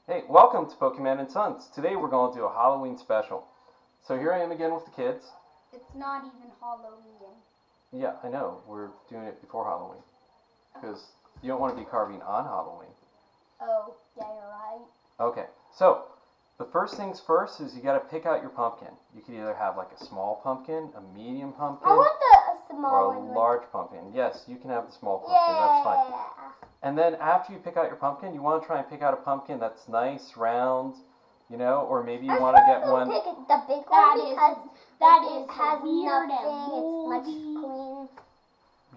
Hey, welcome to PoKeMAN and Sons. Today we're going to do a Halloween special. So here I am again with the kids. It's not even Halloween. Yeah, I know. We're doing it before Halloween. Because you don't want to be carving on Halloween. Oh, yeah, you're right. Okay, so the first things first is you got to pick out your pumpkin. You could either have like a small pumpkin, a medium pumpkin, I want the small or one. a large pumpkin. Yes, you can have the small pumpkin. That's fine. Yeah. And then after you pick out your pumpkin, you want to try and pick out a pumpkin that's nice, round, or maybe you want to get one. Pick the big one because it has weird nothing. It's much clean.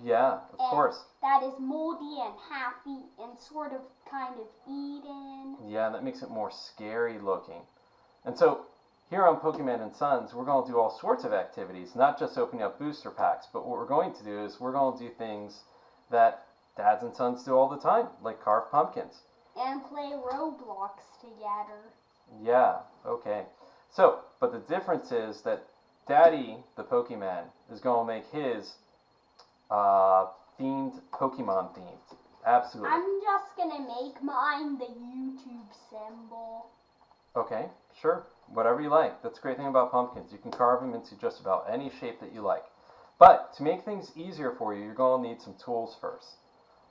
Yeah, of course. That is moldy and half-eaten and sort of kind of eaten. Yeah, that makes it more scary looking. And so here on PoKeMAN and Sons, we're going to do all sorts of activities, not just opening up booster packs, but what we're going to do is we're going to do things that dads and sons do all the time, like carve pumpkins. And play Roblox together. Yeah, okay. So, but the difference is that Daddy, the PoKeMAN, is going to make his themed, Pokemon themed. Absolutely. I'm just going to make mine the YouTube symbol. Okay, sure. Whatever you like. That's the great thing about pumpkins. You can carve them into just about any shape that you like. But to make things easier for you, you're going to need some tools first.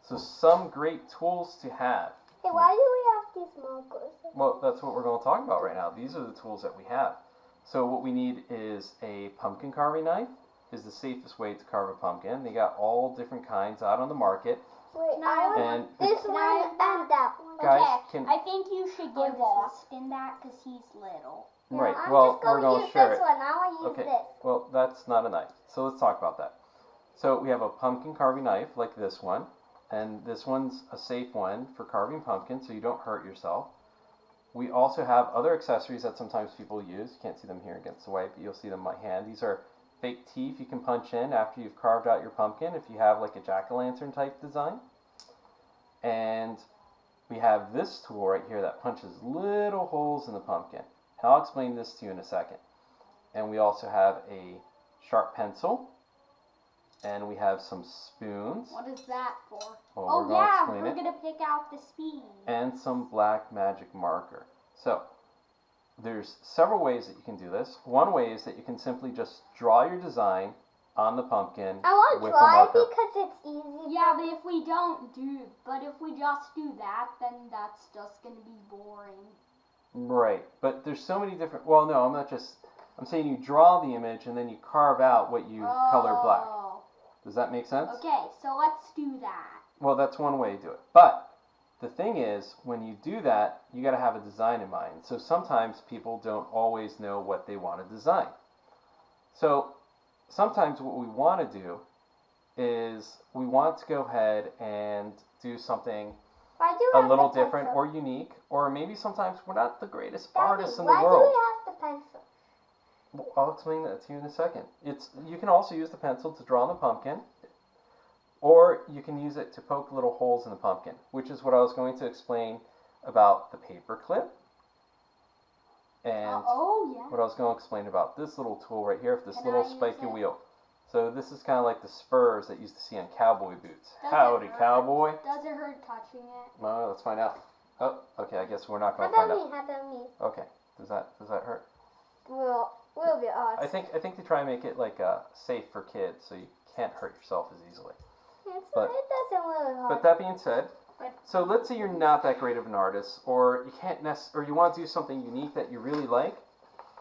So some great tools to have. Hey, why do we have these markers? Well, that's what we're going to talk about right now. These are the tools that we have. So what we need is a pumpkin carving knife. Is the safest way to carve a pumpkin. They got all different kinds out on the market. Wait, I want this one and that one. Guys, okay, I think you should give Austin that because he's little. Right, I'm well, just we're going to share use it. This one. I want to use Okay, this. well, that's not a knife. So let's talk about that. So we have a pumpkin carving knife like this one. And this one's a safe one for carving pumpkins so you don't hurt yourself. We also have other accessories that sometimes people use. You can't see them here against the white, but you'll see them in my hand. These are fake teeth you can punch in after you've carved out your pumpkin if you have like a jack-o'-lantern type design. And we have this tool right here that punches little holes in the pumpkin. And I'll explain this to you in a second. And we also have a sharp pencil. And we have some spoons. What is that for? Well, we're going to pick out the spoons. And some black magic marker. So, there's several ways that you can do this. One way is that you can simply just draw your design on the pumpkin I want to with try a marker. because it's easy. Yeah, but if we just do that, then that's just going to be boring. Right, but there's so many different, well, no, I'm saying you draw the image and then you carve out what you color black. Does that make sense? Okay, so let's do that. Well, that's one way to do it. But the thing is, when you do that, you got to have a design in mind. So sometimes people don't always know what they want to design. So sometimes what we want to do is we want to go ahead and do something a little different or unique, or maybe sometimes we're not the greatest artists in the world. Why do we have the pencil? Well, I'll explain that to you in a second. You can also use the pencil to draw on the pumpkin, or you can use it to poke little holes in the pumpkin, which is what I was going to explain about the paper clip, and what I was going to explain about this little tool right here, this little spiky wheel. So this is kind of like the spurs that you used to see on cowboy boots. Howdy, cowboy. Does it hurt touching it? Well, let's find out. Oh, okay, I guess we're not going to find out. How about me? Okay, does that hurt? Will be odd. I think they try and make it like safe for kids, so you can't hurt yourself as easily. It doesn't really hurt. But that being said, so let's say you're not that great of an artist, or you can't or you want to do something unique that you really like.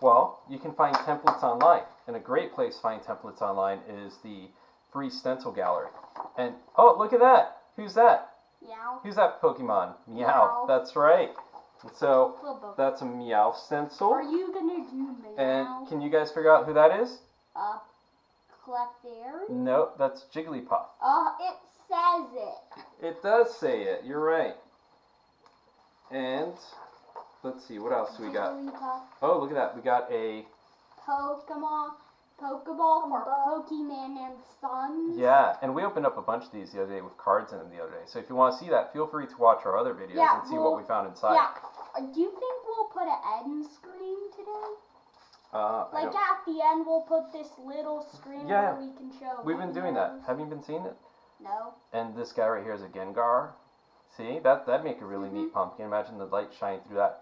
Well, you can find templates online, and a great place to find templates online is the free stencil gallery. And oh, look at that! Who's that? Meow. Who's that Pokemon? Meow. That's right. And so that's a Meow stencil. Are you gonna do Meow? And can you guys figure out who that is? Clefairy? No, that's Jigglypuff. It says it. It does say it. You're right. And let's see, what else do we got? Oh, look at that. We got a Pokeball for PoKeMAN and Sons. Yeah, and we opened up a bunch of these the other day with cards in them the other day. So if you want to see that, feel free to watch our other videos and see what we found inside. Yeah. Do you think we'll put an end screen today? Like at the end, we'll put this little screen where we can show. We've been doing that. Have you been seeing it? No. And this guy right here is a Gengar. See, that'd make a really neat pumpkin. Imagine the light shining through that.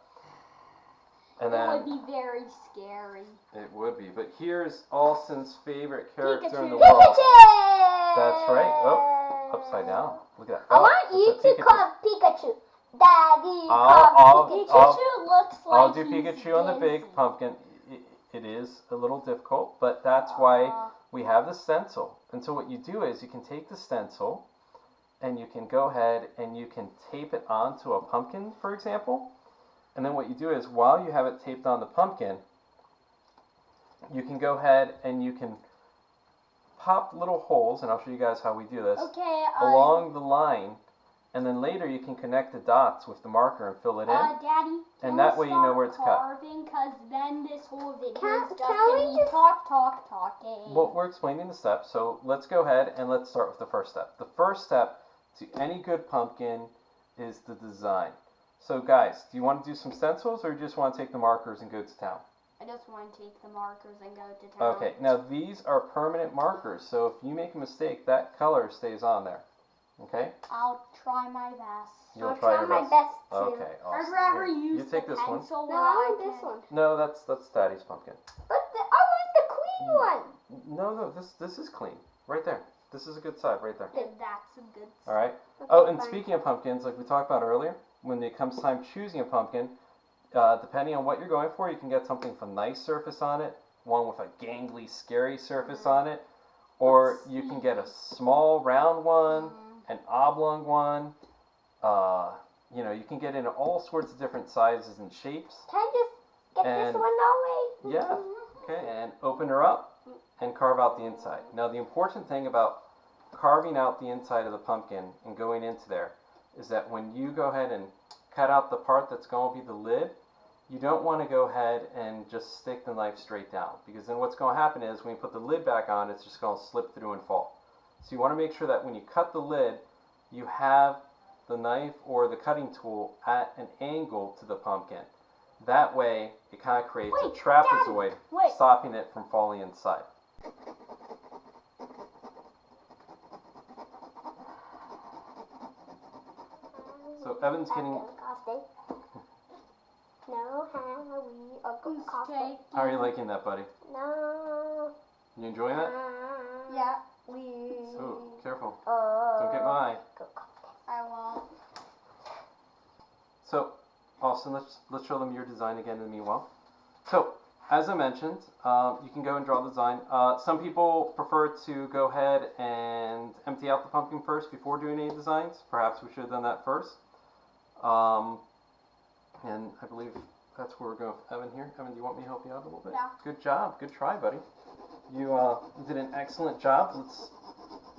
And then it would be very scary. it would be. But here's Alston's favorite character in the Pikachu. world. Pikachu! That's right. Oh, upside down. Look at that. I Oh, want you it's a to Pikachu. call Pikachu. Daddy, I'll- call Pikachu. Pikachu looks like I'll do he's Pikachu on the big busy. pumpkin. It is a little difficult, but that's why we have the stencil. And so what you do is you can take the stencil and you can go ahead and you can tape it onto a pumpkin, for example. And then what you do is while you have it taped on the pumpkin, you can go ahead and you can pop little holes, and I'll show you guys how we do this, Okay, along the line. And then later you can connect the dots with the marker and fill it in. Daddy, And that way you know where it's cut. carving, because then this whole video Can- is just can going we to be just- talking. Well, we're explaining the steps, so let's go ahead and let's start with the first step. The first step to any good pumpkin is the design. So guys, do you want to do some stencils or you just want to take the markers and go to town? I just want to take the markers and go to town. Okay, now these are permanent markers, so if you make a mistake, that color stays on there. Okay? I'll try my best. You'll I'll try try your my best. best too. Okay, I'd awesome. rather Here, use you take the this one. pencil No, where I want this can- one. No, that's Daddy's pumpkin. But I want the clean one. No, this is clean. Right there. This is a good side right there. That's a good. All right. Okay, Oh, and fine. speaking of pumpkins, like we talked about earlier, when it comes time choosing a pumpkin, depending on what you're going for, you can get something with a nice surface on it, one with a gangly, scary surface on it, or you can get a small, round one, an oblong one. You can get in all sorts of different sizes and shapes. Can I just get And- this one away? Yeah. Okay, and open her up and carve out the inside. Now, the important thing about carving out the inside of the pumpkin and going into there is that when you go ahead and cut out the part that's going to be the lid, you don't want to go ahead and just stick the knife straight down, because then what's going to happen is when you put the lid back on, it's just going to slip through and fall. So you want to make sure that when you cut the lid, you have the knife or the cutting tool at an angle to the pumpkin. That way, it kind of creates a Wait, trapezoid, wait. stopping it from falling inside. So Evan's getting. No, how we are going Okay. How are you liking that, buddy? No. You enjoying that? Yeah, Oh, careful! Oh. Don't get my eye. I won't. So, Austin, let's show them your design again in the meanwhile. So, as I mentioned, you can go and draw the design. Some people prefer to go ahead and empty out the pumpkin first before doing any designs. Perhaps we should have done that first. And I believe that's where we're going with Evan here. Evan, do you want me to help you out a little bit? Yeah. Good job. Good try, buddy. You did an excellent job. Let's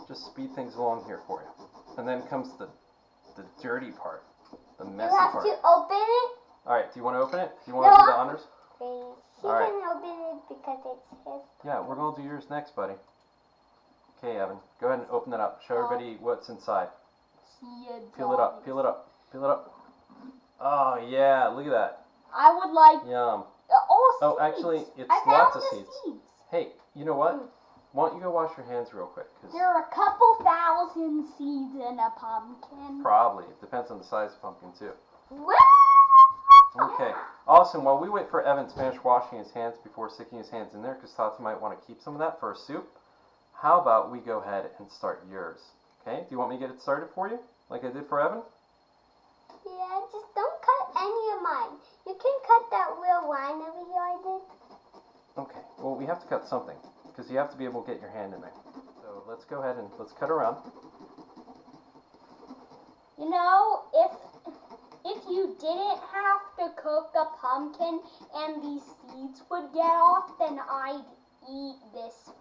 just speed things along here for you. And then comes the dirty part, the messy You have part. to open it. All right, do you want to open it? Do you want to do the honors? Please. He All right. can open it because it's his. Yeah, we're going to do yours next, buddy. Okay, Evan, go ahead and open it up. Show everybody what's inside. See ya, Peel it up, peel it up, peel it up. Oh, yeah, look at that. I would like Yum. oh, Oh, seeds. actually, it's I lots found of the seeds. Hey, you know what? Why don't you go wash your hands real quick? 'Cause There are a couple thousand seeds in a pumpkin. probably. It depends on the size of the pumpkin, too. Woo! Okay. Awesome. While we wait for Evan to finish washing his hands before sticking his hands in there, because Tati might want to keep some of that for a soup, how about we go ahead and start yours? Okay? Do you want me to get it started for you, like I did for Evan? Yeah, just don't cut any of mine. You can cut that real line over here I did. Okay. Well, we have to cut something, because you have to be able to get your hand in there. So let's go ahead and let's cut around. You know, if you didn't have to cook a pumpkin and these seeds would get off, then I'd eat this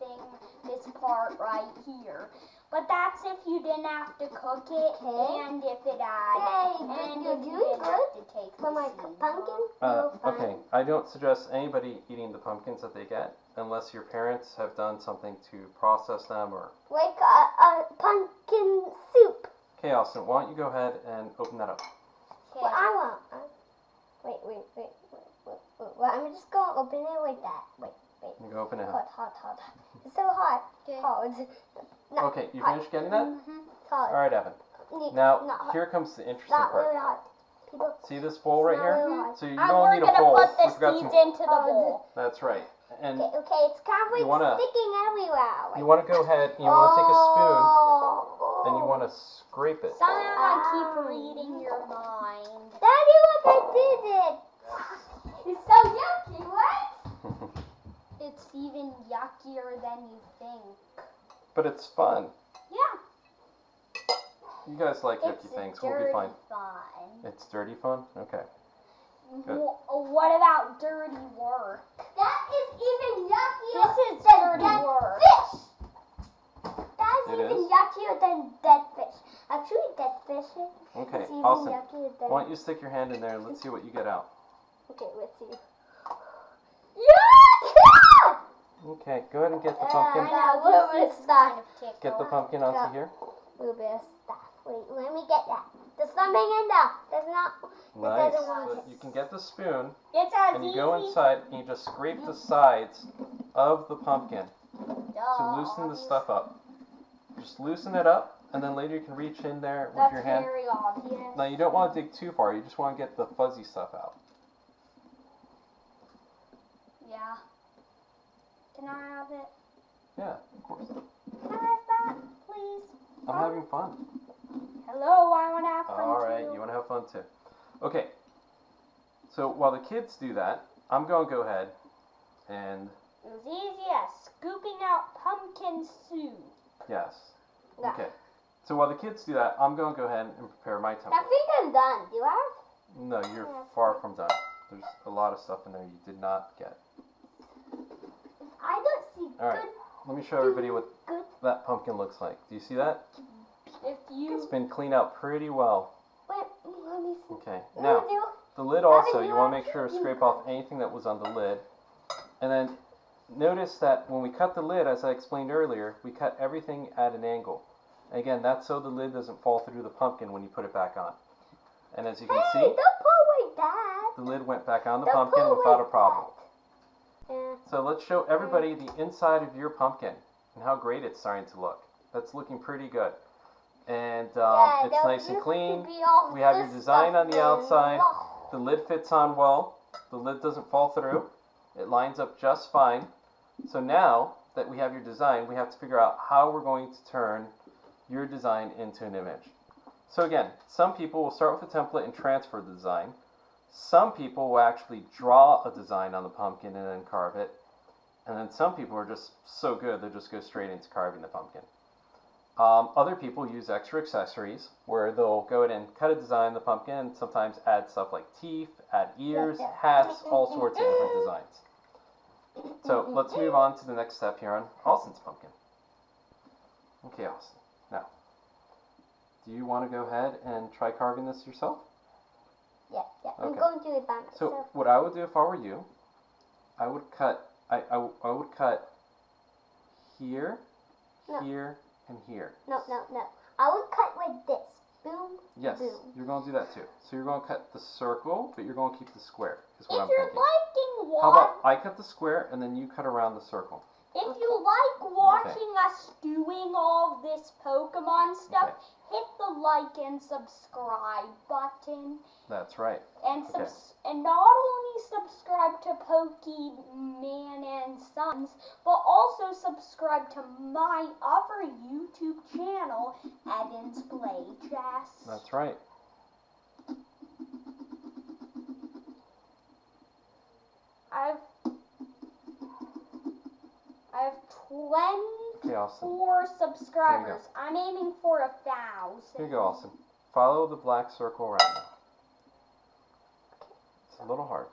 part right here. But that's if you didn't have to cook it, Okay. and if it had, Hey, and you're if you doing didn't good have to take for the my seeds pumpkin. off. You're Okay. fine. I don't suggest anybody eating the pumpkins that they get unless your parents have done something to process them or... Like a pumpkin soup. Okay, Austin, why don't you go ahead and open that up? Okay. What I want. Wait. Well, I'm just gonna open it like that. Wait. You go open it up. Hot. It's so hot. Okay. Hot. No, Okay, you finished getting that? hot. All right, Evan. Now, not hot. here comes the interesting Not part. really hot. People, See this bowl right not here? really hot. So you And don't we're need a gonna bowl. put the We've got seeds some. into the bowl. That's right. And Okay, it's kind of like You wanna- sticking everywhere. you want to go ahead and you want to take a spoon Oh. and you want to scrape it. Someone keep reading your mind. Daddy, look, I did it. It's so yucky, what? It's even yuckier than you think. But it's fun. Yeah. You guys like It's yucky things. We'll dirty be fine. fun. It's dirty fun? Okay. Good. What about dirty work? That is even yuckier This is than dirty dead work. fish. That's It even is? yuckier than dead fish. Actually, dead fish Okay, is even Austin. yuckier than. Why don't you stick your hand in there and let's see what you get out. Okay, let's see. Yuck! Okay, go ahead and get the pumpkin. I got a little bit of stuff. Get the pumpkin onto here. A little bit of stuff. Wait, let me get that. There's something in there. There's not. Nice. doesn't want So it. you can get the spoon It's as and you easy. go inside and you just scrape the sides of the pumpkin to loosen the stuff up. Just loosen it up and then later you can reach in there with That's your hand. very obvious. Now you don't want to dig too far, you just want to get the fuzzy stuff out. Yeah. Can I have it? Yeah, of course. Can I have that, please? I'm having fun. Hello, I want to have fun Alright, too. you want to have fun too. Okay, so while the kids do that, I'm going to go ahead and, It was easy as scooping out pumpkin soup. yes. Yeah. Okay, so while the kids do that, I'm going to go ahead and prepare my I template. think I'm done. Do you have? No, you're far from done. There's a lot of stuff in there you did not get. I don't see All right. good. Let me show everybody what Good. that pumpkin looks like. Do you see that? If you It's been cleaned out pretty well. Wait, let me see. Okay, Let now me do. the lid also, you want to make sure to scrape off anything that was on the lid. And then notice that when we cut the lid, as I explained earlier, we cut everything at an angle. Again, that's so the lid doesn't fall through the pumpkin when you put it back on. And as you can Hey, see, don't pull like that. the lid went back on the Don't pumpkin pull without a like problem. that. Yeah. So let's show everybody the inside of your pumpkin and how great it's starting to look. That's looking pretty good. And Yeah, it's that nice and used to clean. be all We have your this design stuff on the and outside. blah. The lid fits on well. The lid doesn't fall through. It lines up just fine. So now that we have your design, we have to figure out how we're going to turn your design into an image. So again, some people will start with a template and transfer the design. Some people will actually draw a design on the pumpkin and then carve it. And then some people are just so good, they'll just go straight into carving the pumpkin. Other people use extra accessories where they'll go ahead and cut a design on the pumpkin and sometimes add stuff like teeth, add ears, hats, all sorts of different designs. So let's move on to the next step here on Austin's pumpkin. Okay, Austin. Now, do you want to go ahead and try carving this yourself? Yeah, I'm Okay. going to do it by myself. So what I would do if I were you, I would cut. I would cut here, No. here, and here. No. I would cut like this. Boom. Yes, Boom. you're going to do that too. So you're going to cut the circle, but you're going to keep the square. Is what if I'm you're thinking. liking How watching, about I cut the square and then you cut around the circle? if you like watching us doing all this Pokemon stuff, Okay. hit the like and subscribe button. That's right. And Okay. and not only subscribe to PoKeMAN and SoNs, but also subscribe to my other YouTube channel, Evan's Play Chess. That's right. I have Okay, Austin. 24 subscribers. I'm aiming for 1,000. Here you go, Austin. Follow the black circle around now. It's a little hard.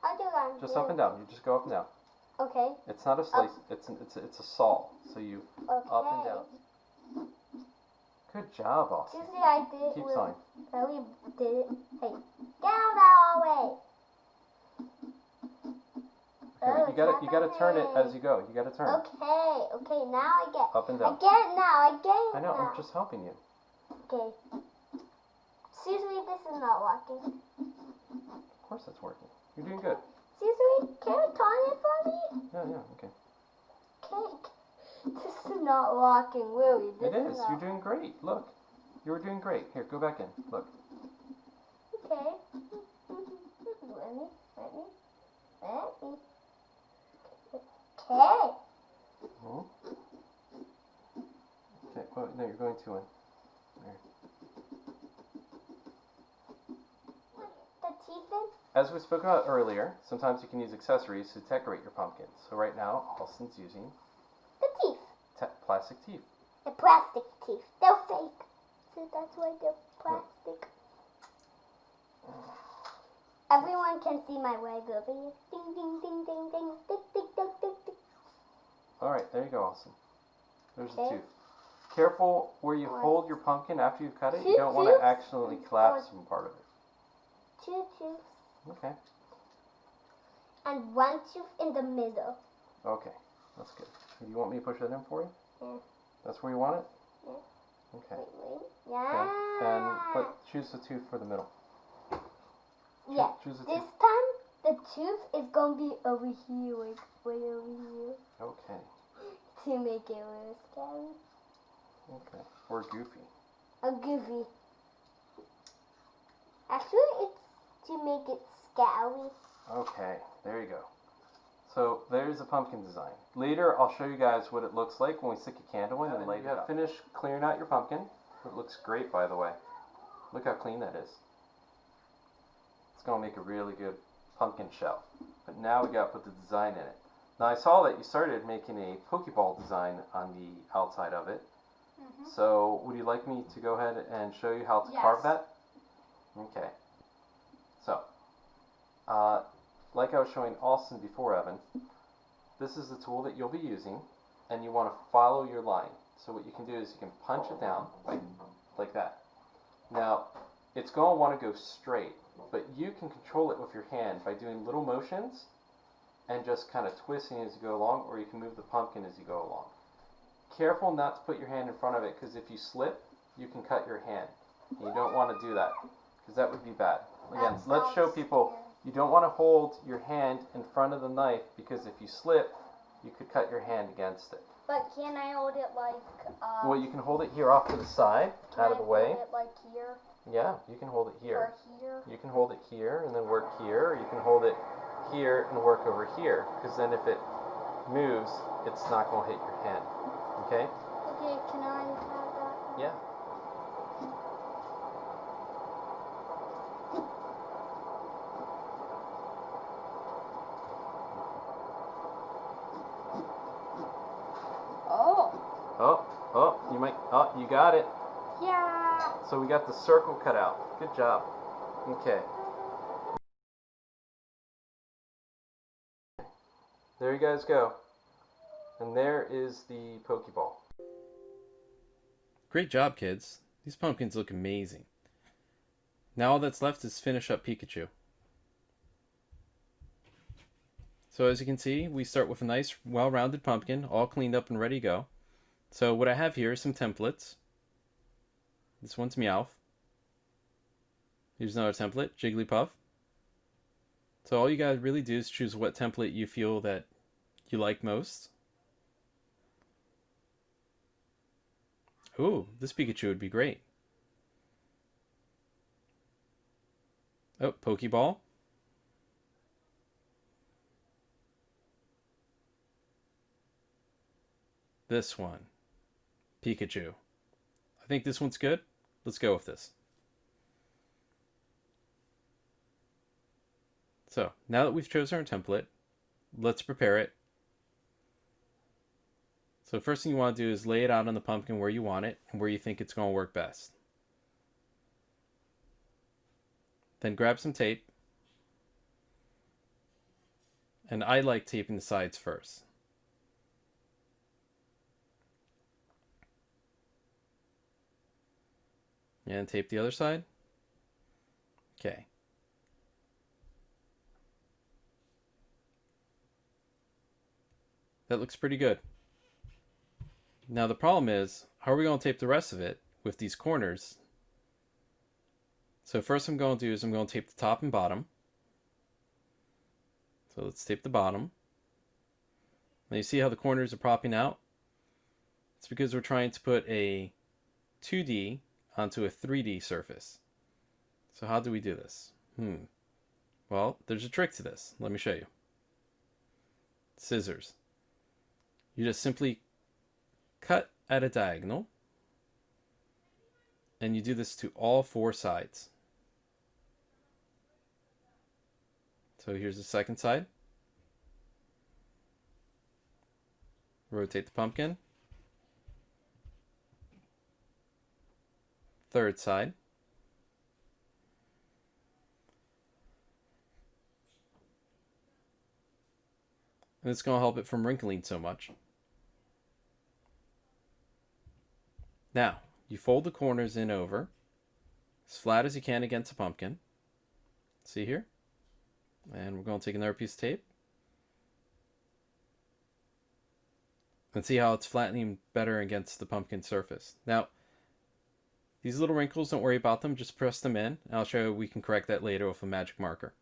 How do I Just do up and down. You just go up and down. Okay. It's not a slice. It's a saw. So you Okay. up and down. Good job, Austin. Tuesday I did it. Keep with- sawing. Really did it. Hey, get out that way. Okay, Oh, you gotta turn it as you go. You gotta turn. Okay, now I get. Up and I down. get it now. I get it I know. now. I'm just helping you. Okay. Seriously, this is not working. Of course, it's working. You're doing good. Seriously, can you turn it for me? Yeah. Okay. Okay. This is not working, really. This It is. not- You're doing great. Look. You were doing great. Here, go back in. Look. Okay. Let me. Okay. Hmm? Okay, well, no, you're going too in. There. The teeth in? As we spoke about earlier, sometimes you can use accessories to decorate your pumpkins. So right now, Alston's using The teeth. plastic teeth. The plastic teeth. They're fake. So that's why they're plastic. Everyone can see my wig over here. Ding, ding, ding, ding, ding. Tick, tick, tick, tick, tick. Alright, there you go, Alston. There's the Okay. tooth. Careful where you hold your pumpkin after you've cut it. You don't want to accidentally collapse some part of it. 2 teeth. Okay. And 1 tooth in the middle. Okay, that's good. Do you want me to push that in for you? Yeah. That's where you want it? Yeah. Okay. Wait. Yeah. Okay. And choose the tooth for the middle. Yeah. Choose the This tooth. time, the tooth is going to be over here, like way over here. Okay. To make it a little scary. Okay. Or goofy. A goofy. Actually, it's to make it scary. Okay, there you go. So there's a pumpkin design. Later, I'll show you guys what it looks like when we stick a candle in and light it up. You have finished clearing out your pumpkin. It looks great, by the way. Look how clean that is. It's going to make a really good pumpkin shell. But now we got to put the design in it. Now I saw that you started making a pokeball design on the outside of it. Mm-hmm. So would you like me to go ahead and show you how to Yes. carve that? Okay. So, like I was showing Alston before, Evan, this is the tool that you'll be using, and you want to follow your line. So what you can do is you can punch it down like that. Now, it's going to want to go straight, but you can control it with your hand by doing little motions and just kind of twisting as you go along, or you can move the pumpkin as you go along. Careful not to put your hand in front of it, because if you slip, you can cut your hand. And you don't want to do that, because that would be bad. Again, let's show people, you don't want to hold your hand in front of the knife, because if you slip, you could cut your hand against it. But can I hold it like, Well, you can hold it here off to the side, out of the way. Hold it like here Yeah, you can hold it here. or here? You can hold it here and then work here, or you can hold it here and work over here, because then if it moves, it's not going to hit your hand. Okay? Okay, can I have that? Yeah. You got it. Yeah. So we got the circle cut out. Good job. Okay. There you guys go. And there is the Pokeball. Great job, kids. These pumpkins look amazing. Now all that's left is finish up Pikachu. So as you can see, we start with a nice, well-rounded pumpkin, all cleaned up and ready to go. So what I have here is some templates. This one's Meowth. Here's another template, Jigglypuff. So all you guys really do is choose what template you feel that you like most. Ooh, this Pikachu would be great. Oh, Pokeball. This one. Pikachu. I think this one's good. Let's go with this. So, now that we've chosen our template, let's prepare it. So first thing you want to do is lay it out on the pumpkin where you want it and where you think it's going to work best. Then grab some tape. And I like taping the sides first. And tape the other side. Okay. That looks pretty good. Now the problem is, how are we going to tape the rest of it with these corners? So first I'm going to do is I'm going to tape the top and bottom. So let's tape the bottom. Now you see how the corners are popping out? It's because we're trying to put a 2D onto a 3D surface. So how do we do this? Well, there's a trick to this. Let me show you. Scissors. You just simply cut at a diagonal, and you do this to all 4 sides. So here's the second side. Rotate the pumpkin. Third side. And it's going to help it from wrinkling so much. Now, you fold the corners in over as flat as you can against the pumpkin. See here? And we're going to take another piece of tape. And see how it's flattening better against the pumpkin surface. Now, these little wrinkles, don't worry about them. Just press them in. And I'll show you we can correct that later with a magic marker.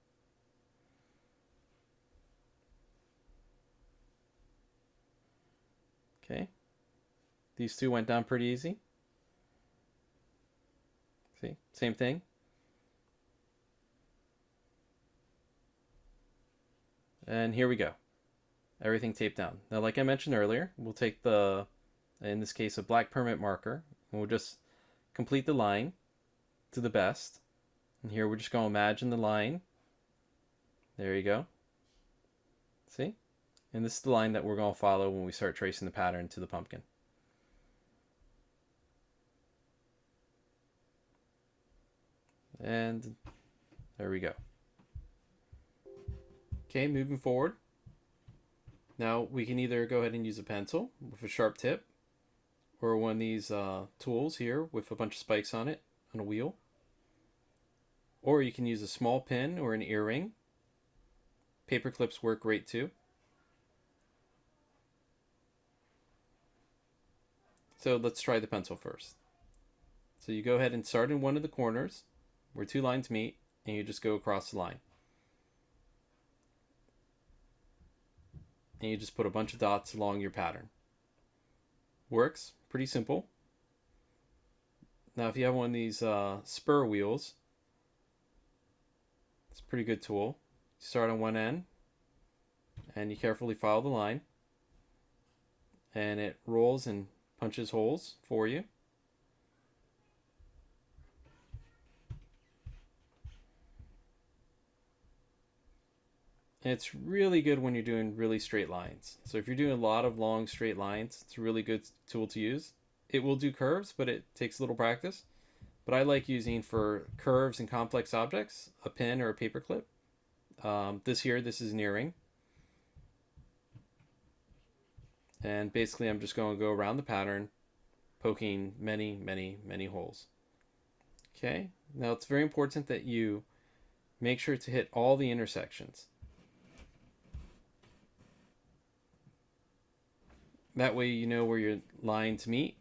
Okay. These two went down pretty easy. See, same thing. And here we go. Everything taped down. Now, like I mentioned earlier, we'll take the, in this case, a black permanent marker, and we'll just complete the line to the best. And here we're just going to imagine the line. There you go. See? And this is the line that we're going to follow when we start tracing the pattern to the pumpkin. And there we go. Okay, moving forward. Now we can either go ahead and use a pencil with a sharp tip, or one of these tools here with a bunch of spikes on it on a wheel. Or you can use a small pin or an earring. Paper clips work great too. So let's try the pencil first. So you go ahead and start in one of the corners where 2 lines meet, and you just go across the line. And you just put a bunch of dots along your pattern. Works, pretty simple. Now if you have one of these spur wheels, it's a pretty good tool. You start on one end, and you carefully follow the line, and it rolls and punches holes for you. And it's really good when you're doing really straight lines. So if you're doing a lot of long straight lines, it's a really good tool to use. It will do curves, but it takes a little practice. But I like using for curves and complex objects a pin or a paper clip. This is an earring. And basically I'm just going to go around the pattern, poking many, many, many holes. Okay, now it's very important that you make sure to hit all the intersections. That way you know where your lines meet.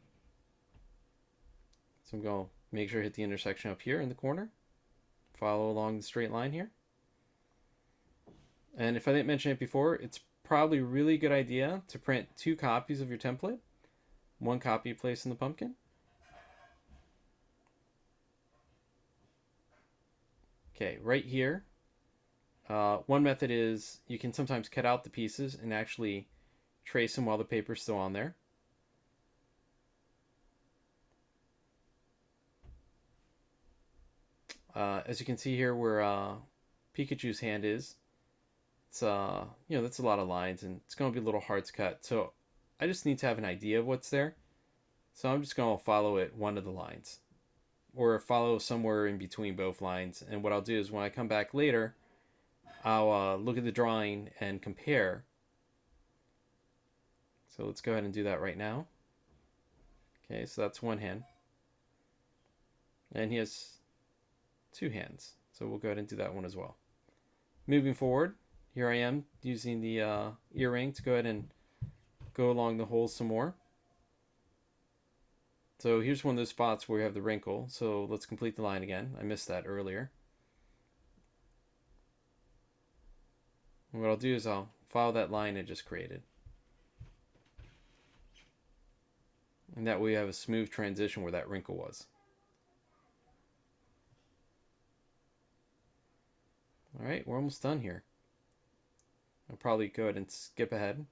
So I'm going to make sure to hit the intersection up here in the corner. Follow along the straight line here. And if I didn't mention it before, it's probably a really good idea to print 2 copies of your template. 1 copy you place in the pumpkin. Okay, right here. One method is you can sometimes cut out the pieces and actually trace them while the paper's still on there. As you can see here where Pikachu's hand is, it's that's a lot of lines, and it's going to be little hard to cut. So I just need to have an idea of what's there. So I'm just going to follow it one of the lines, or follow somewhere in between both lines. And what I'll do is when I come back later, I'll look at the drawing and compare. So let's go ahead and do that right now. Okay, so that's one hand. And he has 2 hands. So we'll go ahead and do that one as well. Moving forward, here I am using the earring to go ahead and go along the holes some more. So here's one of those spots where we have the wrinkle. So let's complete the line again. I missed that earlier. And what I'll do is I'll follow that line I just created. And that way we have a smooth transition where that wrinkle was. Alright, we're almost done here. I'll probably go ahead and skip ahead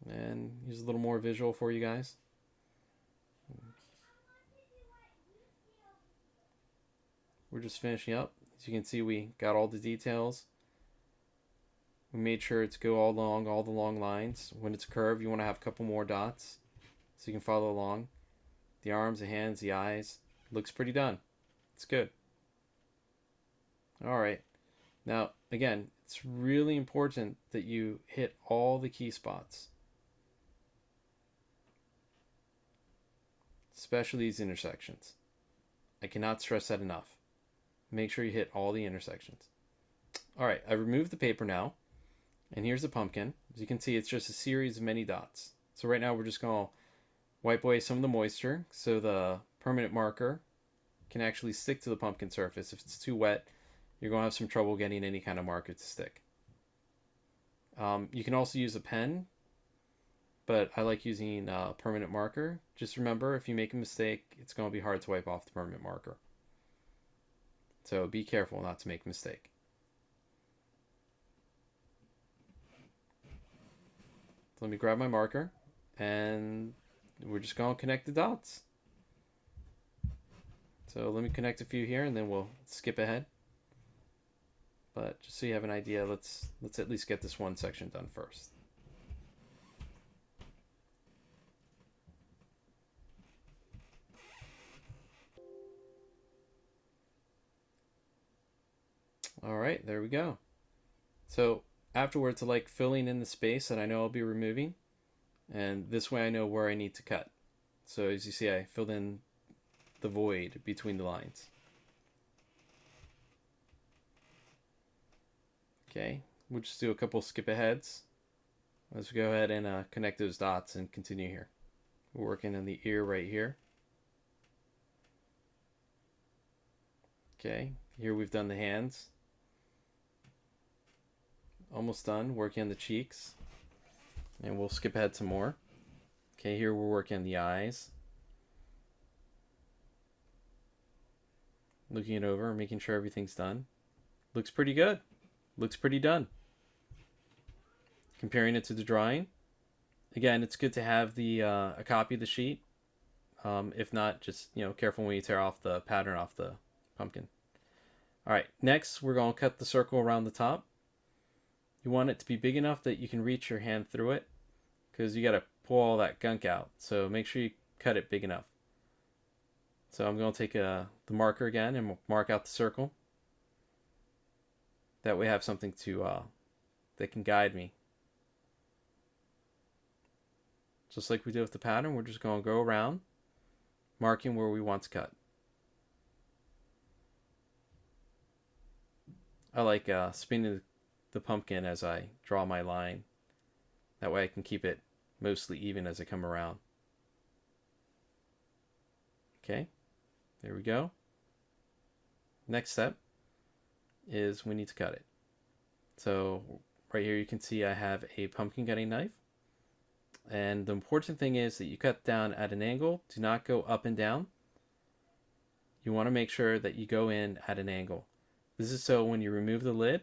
and use a little more visual for you guys. We're just finishing up. As you can see, we got all the details. We made sure to go all the long lines. When it's a curve, you want to have a couple more dots so you can follow along. The arms, the hands, the eyes. Looks pretty done. It's good. Alright. Now, again, it's really important that you hit all the key spots. Especially these intersections. I cannot stress that enough. Make sure you hit all the intersections. Alright, I removed the paper now. And here's the pumpkin. As you can see, it's just a series of many dots. So right now we're just going to wipe away some of the moisture so the permanent marker can actually stick to the pumpkin surface. If it's too wet, you're going to have some trouble getting any kind of marker to stick. You can also use a pen, but I like using a permanent marker. Just remember, if you make a mistake, it's going to be hard to wipe off the permanent marker. So be careful not to make a mistake. So let me grab my marker, and we're just going to connect the dots. So let me connect a few here, and then we'll skip ahead. But just so you have an idea, let's at least get this one section done first. All right, there we go. So afterwards, I like filling in the space that I know I'll be removing, and this way I know where I need to cut. So as you see, I filled in the void between the lines. Okay, we'll just do a couple skip aheads. Let's go ahead and connect those dots and continue here. We're working on the ear right here. Okay, here we've done the hands. Almost done working on the cheeks. And we'll skip ahead some more. Okay, here we're working on the eyes. Looking it over, making sure everything's done. Looks pretty good. Looks pretty done. Comparing it to the drawing. Again, it's good to have the a copy of the sheet. If not, just careful when you tear off the pattern off the pumpkin. All right, next we're going to cut the circle around the top. You want it to be big enough that you can reach your hand through it, because you got to pull all that gunk out. So make sure you cut it big enough. So I'm going to take the marker again and mark out the circle. That way I have something to that can guide me. Just like we did with the pattern, we're just going to go around, marking where we want to cut. I like spinning the pumpkin as I draw my line. That way I can keep it mostly even as I come around. Okay, there we go. Next step is we need to cut it. So right here you can see I have a pumpkin cutting knife. And the important thing is that you cut down at an angle. Do not go up and down. You want to make sure that you go in at an angle. This is so when you remove the lid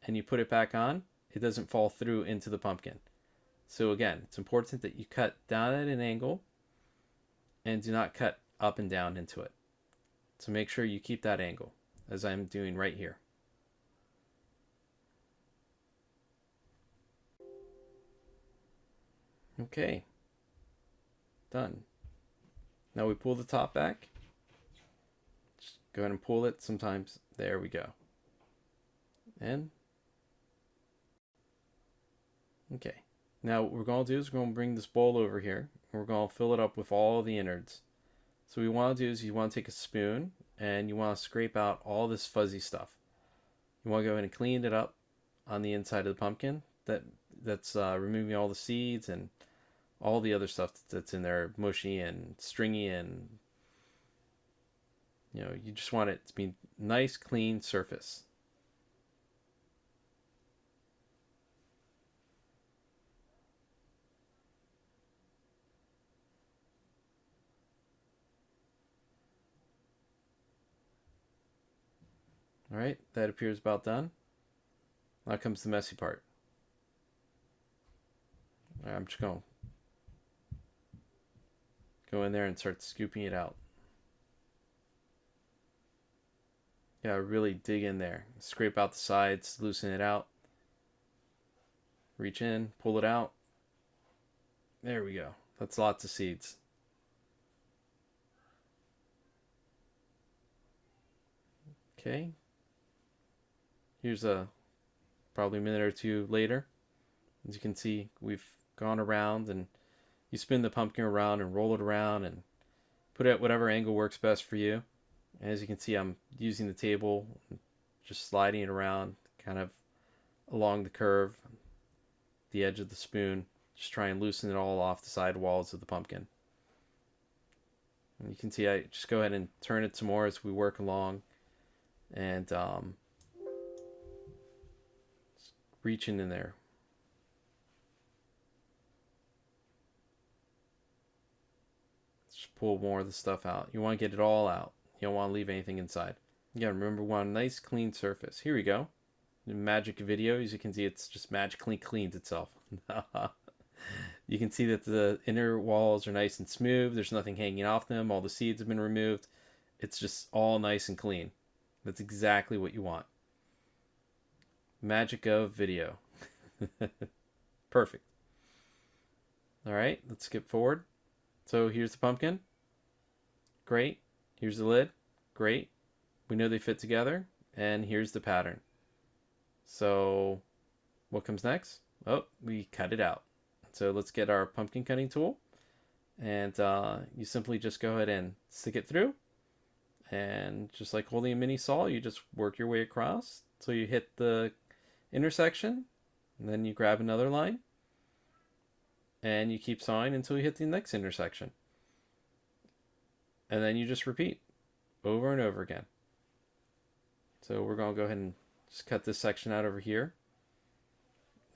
and you put it back on, it doesn't fall through into the pumpkin. So again, it's important that you cut down at an angle and do not cut up and down into it. So make sure you keep that angle, as I'm doing right here. Okay, done. Now we pull the top back. Just go ahead and pull it sometimes. There we go. And okay, now what we're going to do is we're going to bring this bowl over here, and we're going to fill it up with all the innards. So what you want to do is you want to take a spoon and you want to scrape out all this fuzzy stuff. You want to go ahead and clean it up on the inside of the pumpkin. That's removing all the seeds and all the other stuff that's in there, mushy and stringy, and you just want it to be nice, clean surface. All right, that appears about done. Now comes the messy part. All right, I'm just going to go in there and start scooping it out. Yeah, really dig in there. Scrape out the sides, loosen it out. Reach in, pull it out. There we go. That's lots of seeds. Okay. Here's probably a minute or two later. As you can see, we've gone around, and you spin the pumpkin around and roll it around and put it at whatever angle works best for you. And as you can see, I'm using the table, just sliding it around kind of along the curve, the edge of the spoon, just try and loosen it all off the side walls of the pumpkin. And you can see I just go ahead and turn it some more as we work along, and reaching in there. Just pull more of the stuff out. You want to get it all out. You don't want to leave anything inside. You gotta remember, we want a nice clean surface. Here we go. The magic video, as you can see, it's just magically cleans itself. You can see that the inner walls are nice and smooth. There's nothing hanging off them. All the seeds have been removed. It's just all nice and clean. That's exactly what you want. Magic of video. Perfect. All right, let's skip forward. So here's the pumpkin. Great. Here's the lid. Great. We know they fit together. And here's the pattern. So what comes next? Oh, we cut it out. So let's get our pumpkin cutting tool. And you simply just go ahead and stick it through. And just like holding a mini saw, you just work your way across till you hit the intersection. And then you grab another line. And you keep sawing until you hit the next intersection. And then you just repeat over and over again. So we're going to go ahead and just cut this section out over here.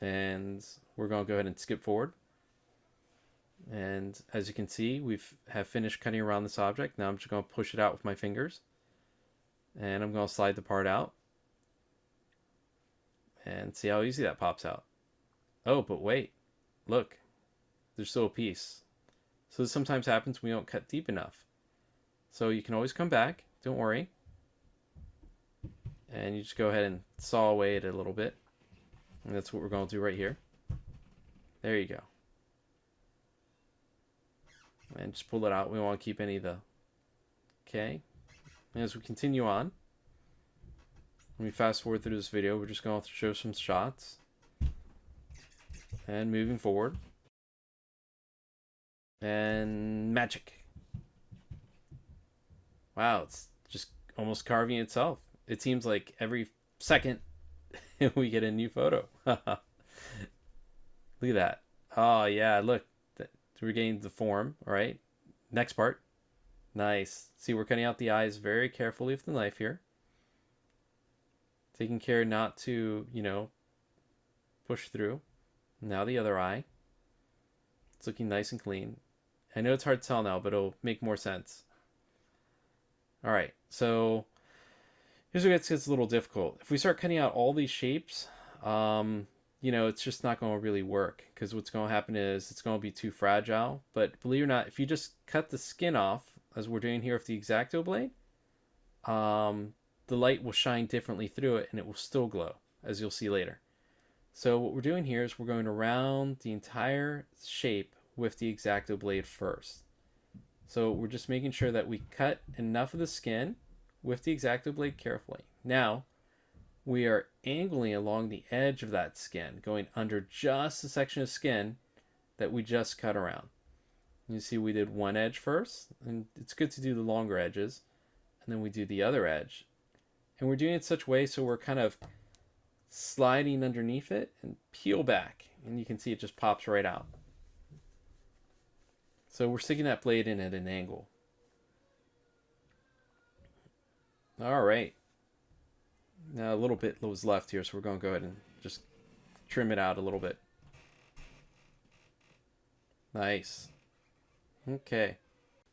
And we're going to go ahead and skip forward. And as you can see, have finished cutting around this object. Now I'm just going to push it out with my fingers. And I'm going to slide the part out. And see how easy that pops out. Oh, but wait. Look. There's still a piece. So this sometimes happens when we don't cut deep enough. So you can always come back. Don't worry. And you just go ahead and saw away at it a little bit. And that's what we're going to do right here. There you go. And just pull it out. We don't want to keep any of the... Okay. And as we continue on, when we fast forward through this video, we're just going to show some shots. And moving forward. And magic. Wow, it's just almost carving itself. It seems like every second we get a new photo. Look at that. Oh, yeah, look. We're getting the form, all right? Next part. Nice. See, we're cutting out the eyes very carefully with the knife here. Taking care not to, push through. Now the other eye. It's looking nice and clean. I know it's hard to tell now, but it'll make more sense. All right, so here's where it gets a little difficult. If we start cutting out all these shapes, it's just not going to really work, because what's going to happen is it's going to be too fragile. But believe it or not, if you just cut the skin off, as we're doing here with the X-Acto blade, the light will shine differently through it, and it will still glow, as you'll see later. So what we're doing here is we're going around the entire shape with the X-Acto blade first. So we're just making sure that we cut enough of the skin with the X-Acto blade carefully. Now, we are angling along the edge of that skin, going under just the section of skin that we just cut around. You see we did one edge first, and it's good to do the longer edges, and then we do the other edge. And we're doing it in such a way so we're kind of sliding underneath it and peel back, and you can see it just pops right out. So we're sticking that blade in at an angle. All right. Now a little bit was left here, so we're going to go ahead and just trim it out a little bit. Nice. Okay.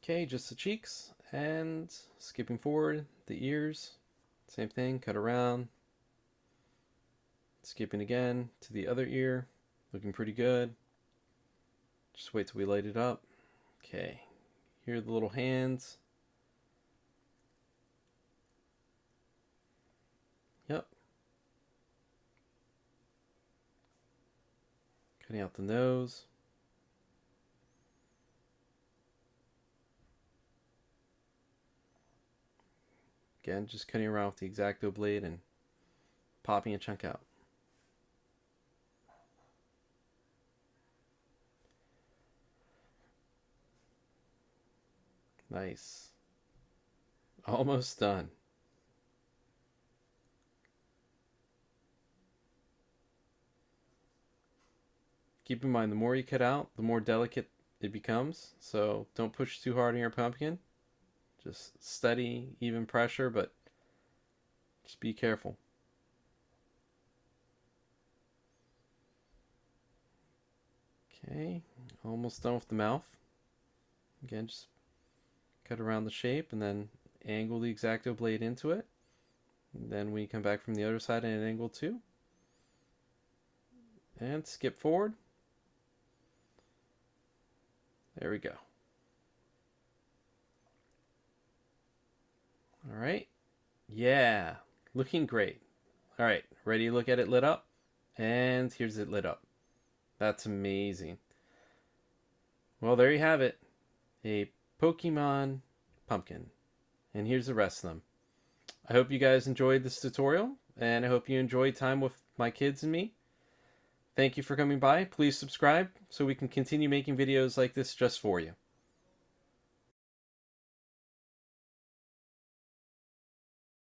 Okay, just the cheeks, and skipping forward, the ears, Same thing, cut around. Skipping again to the other ear. Looking pretty good. Just wait till we light it up. Okay, here are the little hands. Yep. Cutting out the nose. Again, just cutting around with the X-Acto blade and popping a chunk out. Nice. Almost done. Keep in mind, the more you cut out, the more delicate it becomes. So don't push too hard on your pumpkin. Just steady, even pressure, but just be careful. Okay, almost done with the mouth. Again, just cut around the shape and then angle the X-Acto blade into it. And then we come back from the other side at an angle too. And skip forward. There we go. All right. Yeah, looking great. All right, ready to look at it lit up? And here's it lit up. That's amazing. Well, there you have it. A PoKeMAN pumpkin. And here's the rest of them. I hope you guys enjoyed this tutorial, and I hope you enjoyed time with my kids and me. Thank you for coming by. Please subscribe so we can continue making videos like this just for you.